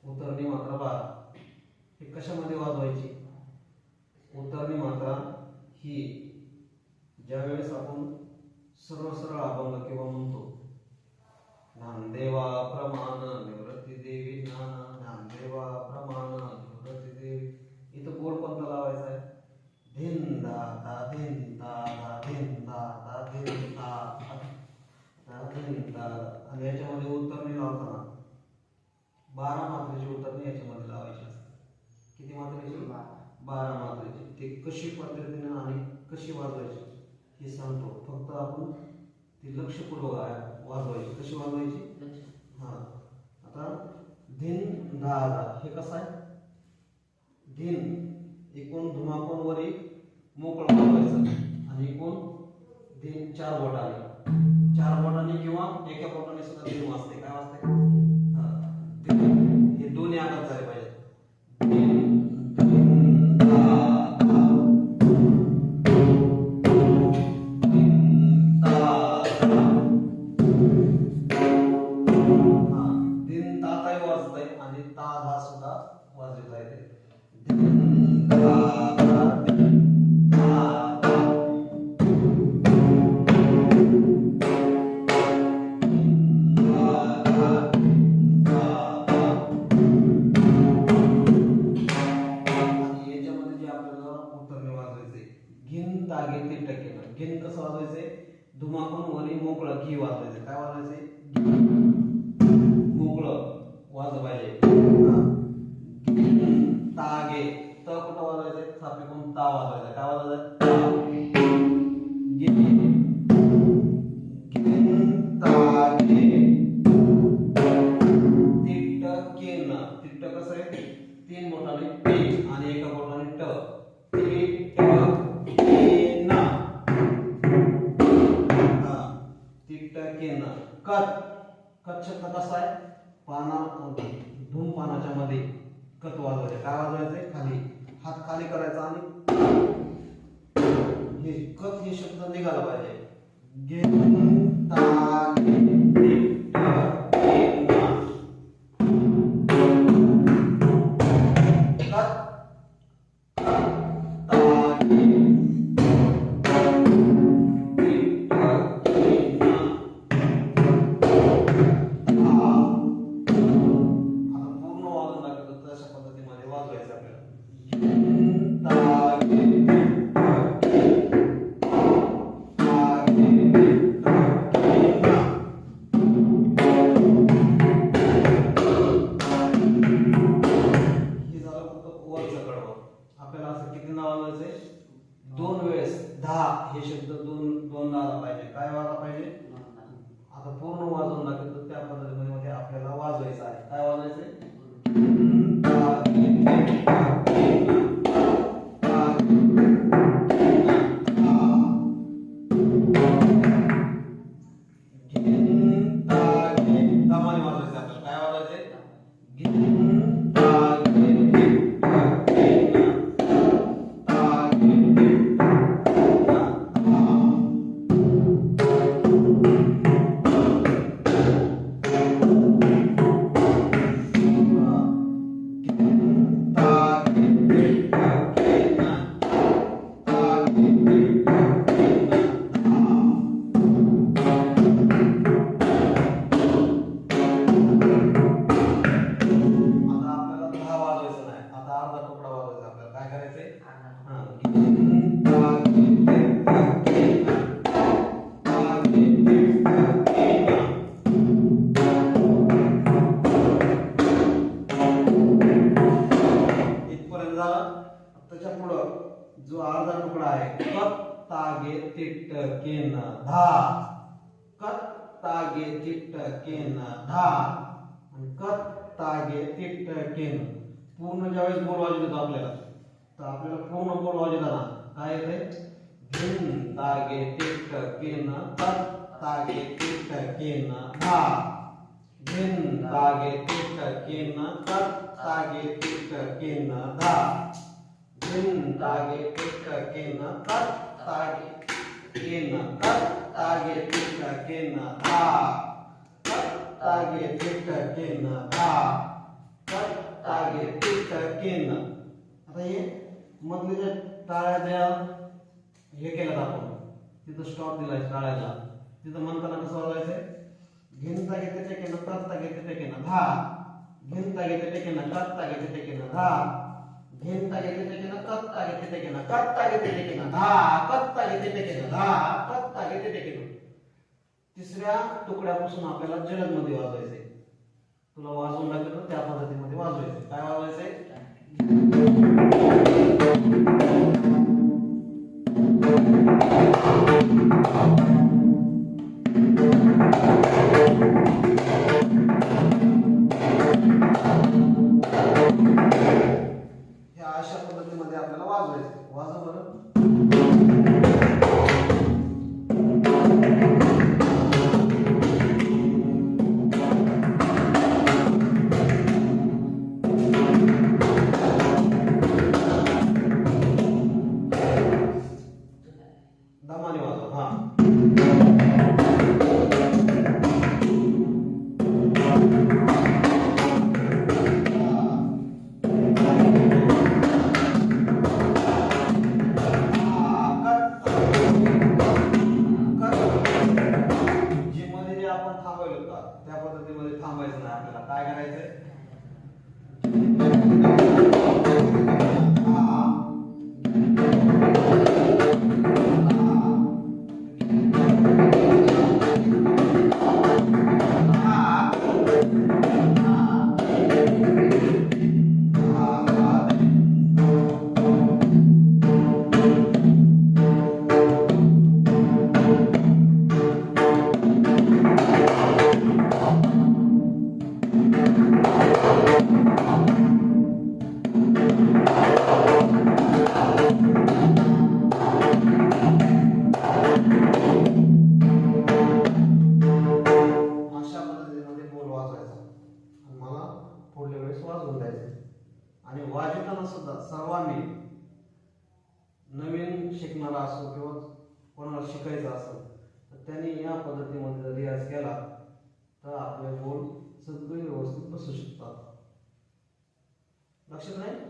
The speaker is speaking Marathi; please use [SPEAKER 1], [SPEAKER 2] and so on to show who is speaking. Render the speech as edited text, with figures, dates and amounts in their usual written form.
[SPEAKER 1] उतरणी मात्रा 12 हे कशामध्ये वाजवायची? उतरणी मात्रा ही ज्यावेळेस आपण सरळ सरळ अभंग किंवा म्हणतो ज्ञानदेवा प्रमाण निवृत्ती देवी ज्ञान, ज्ञानदेवा प्रमाण निवृत्ती देवी, इथं गोड पंथ लावायचा आहे. धिन दा दा धिन दा दा धिन दा दा धिन दा दा धिन दा, आणि याच्यामध्ये उतरणी लावताना 12 मात्रेची उतरणी याच्यामध्ये लावायची असते. किती मात्रेची? 12 मात्रेची. ते कशी पद्धतीने आणि कशी वाजवायची हे सांगतो. फक्त आपण ती लक्षपूर्वक वाजवायची. कशी वाजवायची? हा, आता धिन दा दा हे कसं आहे? धिन एकूण धुमाकून वरी मोकळं वाजवायचं आणि एकूण धिन 4 बोटाने, 4 बोटाने किंवा एका बोटाने सुद्धा धिन वाजते. काय वाजते? हे दोन्ही आकार झाले पाहिजे. दिन ताताही वाजतंय आणि ता धा सुद्धा वाजवता येते. घेन कसं वाजवायचंय? धुमाकून वरी मोकळं घी वाजवायचं. काय वाजवायचंय? मोकळं वाजलं पाहिजे. तागे त कुठं वाजवायचंय? थापीकून ता वाजवायचं. काय वाजवायचं? तिट्ट केन. तिट्ट कसं आहे? 3 बोटाने टे आणि एका बोटाने ट. कत. कत शब्द कसा आहे? पाना धूम पानाच्या मध्ये कत वाजवायचे. काय वाजवायचे? खाली हात खाली करायचा आणि हे कत हे शब्द निघाला पाहिजे. हे शब्द दोन आला पाहिजे. काय वाजला पाहिजे? आता पूर्ण वाजवून दाखवतो त्या पद्धतीमध्ये आपल्याला वाजवायचं आहे. काय वाजवायचंय? दमाने वाजवायचं आपल्याला. काय वाजवायचंय? त्याच्या पुढं जो अर्धा तुकडा आहे कत तागे तिट्ट केन धा. कत तागे तिट्ट केन धा आणि कत तागे तिट्ट केन. पूर्ण ज्यावेळेस बोल वाजत येतो आपल्याला, तर आपल्याला पूर्ण बोल वाजताना काय येते? धिन तागे तिट्ट केन कत तागे तिट्ट केन धा. धिन तागे तिट्ट केन कत तागे तिट्ट केन धा. धिन तागे तिट्ट केन कत तागे केन कत तागे तिट्ट केन धा. कत तागे तिट्ट केन धा. कत केन. आता हे मधले जे टाळ्या ज्या हे केलं आपण तिथं स्टॉप दिलाय टाळ्याला, तिथं म्हणताना कसं वाजवायचंय? घेणता घेते टेकेन, करता घेते टेकेन, धा. घेणता घेते टेकेन, करता घेते टेकेन, धा. घेणता घेते टेकेन, करता घेते टेकेन, करता घेते टेकेन, धा. करता घेते टेकेन, धा. करता घेते टेकेन. तिसऱ्या तुकड्यापासून आपल्याला जलद मध्ये वाजवायचंय. तुला वाजवून लागलं तर त्या पद्धतीमध्ये वाजवायचंय. काय वाजवायचंय? ह्या अशा पद्धतीमध्ये आपल्याला वाजवायचंय. वाजव बरं. दमाने वाजव. हा त्या पद्धतीमध्ये थांबायचं नाही. आपल्याला काय करायचंय? आणि वाजवताना सुद्धा सर्वांनी, नवीन शिकणारा असो किंवा कोणाला शिकायचं असेल तर त्यांनी या पद्धतीमध्ये जर रियाज केला तर आपले बोल सगळे व्यवस्थित बसू शकतात. लक्षात नाही?